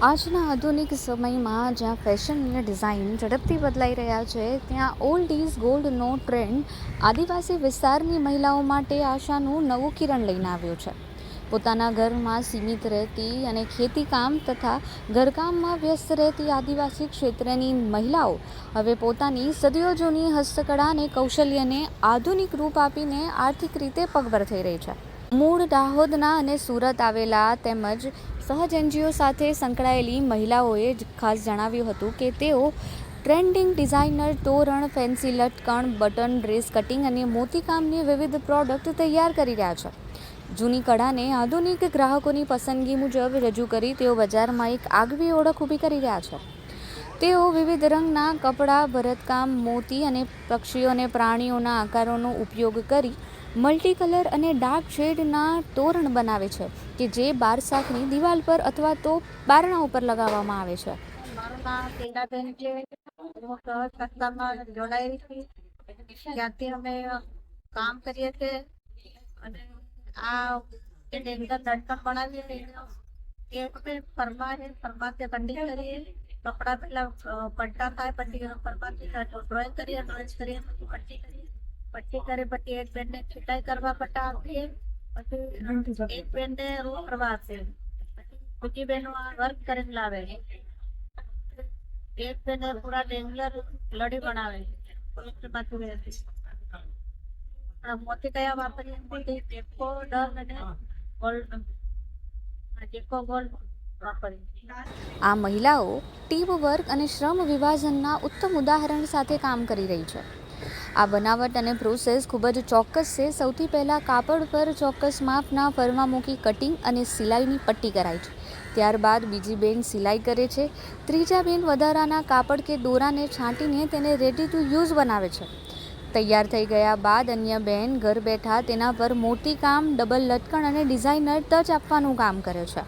આજના આધુનિક સમયમાં જ્યાં ફેશન અને ડિઝાઇન ઝડપથી બદલાઈ રહ્યા છે, ત્યાં ઓલ્ડ ઇઝ ગોલ્ડનો ટ્રેન્ડ આદિવાસી વિસ્તારની મહિલાઓ માટે આશાનું નવું કિરણ લઈને આવ્યો છે. પોતાના ઘરમાં સીમિત રહેતી અને ખેતીકામ તથા ઘરકામમાં વ્યસ્ત રહેતી આદિવાસી ક્ષેત્રની મહિલાઓ હવે પોતાની સદીઓ જૂની હસ્તકળા અને કૌશલ્યને આધુનિક રૂપ આપીને આર્થિક રીતે પગભર થઈ રહી છે. મૂળ દાહોદના અને સુરત આવેલા તેમજ સહજ એનજીઓ સાથે સંકળાયેલી મહિલાઓએ ખાસ જણાવ્યું હતું કે તેઓ ટ્રેન્ડિંગ ડિઝાઇનર તોરણ, ફેન્સી લટકણ, બટન, ડ્રેસ કટિંગ અને મોતીકામની વિવિધ પ્રોડક્ટ તૈયાર કરી રહ્યા છે. જૂની કળાને આધુનિક ગ્રાહકોની પસંદગી મુજબ રજૂ કરી તેઓ બજારમાં એક આગવી ઓળખ ઊભી કરી રહ્યા છે. તેઓ વિવિધ રંગના કપડાં, ભરતકામ, મોતી અને પક્ષીઓ અને પ્રાણીઓના આકારોનો ઉપયોગ કરી મલ્ટી કલર અને ડાર્ક શેડના તોરણ બનાવે છે કે જે બારસાખની દિવાલ પર અથવા તો બારણા ઉપર લગાવવામાં આવે છે. મારું નામ ટીનાબેન છે. હું સહજ સંસ્થામાં જોડાયેલી છું. ત્યાંથી અમે કામ કરીએ છીએ અને આ એની અંદર લટકણ બનાવીએ છીએ. એ અમે ફરમાથી કટિંગ કરીએ. કપડા પેલા પટ્ટા થાય, પછી ફરમાથી ડ્રોઈંગ કરીએ, પછી પટ્ટી કરી પછી એક બેનને છૂટાઈ કરવા પટ્ટા આપીએ, પછી એક બેનને રૂ કરવા આપીએ, બીજી બેનો આ વર્ક કરીને લાવે, એક બેને પૂરા રેગ્યુલર લડી બનાવે. મોતી કયા વાપરીએ ડેકો ડર અને ગોલ્ડ, ડેકો ગોલ્ડ વાપરીએ. આ મહિલાઓ ટીમ વર્ક અને શ્રમ વિભાજનના ઉત્તમ ઉદાહરણ સાથે કામ કરી રહી છે. આ બનાવટ અને પ્રોસેસ ખૂબ જ ચોક્કસ છે. સૌથી પહેલાં કાપડ પર ચોક્કસ માપના ફરમાં મૂકી કટિંગ અને સિલાઈની પટ્ટી કરાય છે. ત્યારબાદ બીજી બેન સિલાઈ કરે છે. ત્રીજા બેન વધારાના કાપડ કે દોરાને છાંટીને તેને રેડી ટુ યુઝ બનાવે છે. તૈયાર થઈ ગયા બાદ અન્ય બહેન ઘર બેઠા તેના પર મોતીકામ, ડબલ લટકણ અને ડિઝાઇનર ટચ આપવાનું કામ કરે છે.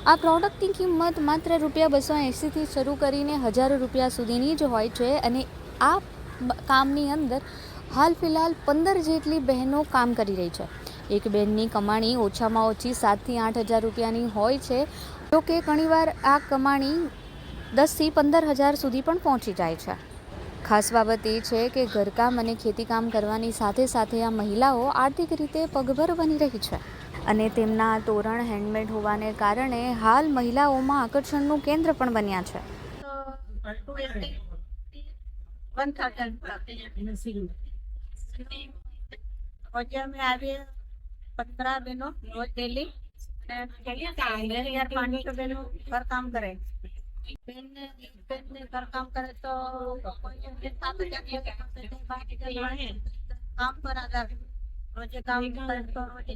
આ પ્રોડક્ટની કિંમત માત્ર ₹280થી શરૂ કરીને ₹1000 સુધીની જ હોય છે અને આ કામની અંદર હાલ ફિલહાલ 15 જેટલી બહેનો કામ કરી રહી છે. એક બહેનની કમાણી ઓછામાં ઓછી ₹7,000થી ₹8,000ની હોય છે. જોકે ઘણીવાર આ કમાણી 10,000થી 15,000 સુધી પણ પહોંચી જાય છે. ખાસ બાબત એ છે કે ઘરકામ અને ખેતીકામ કરવાની સાથે સાથે આ મહિલાઓ આર્થિક રીતે પગભર બની રહી છે અને તેમના તોરણ હેન્ડમેડ હોવાને કારણે હાલ મહિલાઓમાં આકર્ષણનું કેન્દ્ર પણ બન્યા છે. રોજે અમે આવીએ 15 બહેનો રોજ ડેલી, અને 2,500 બહેનો ઘર કામ કરે. બેનને ઘર કામ કરે તો કામ પર આધાર, રોજે કામ કરે તો રોજે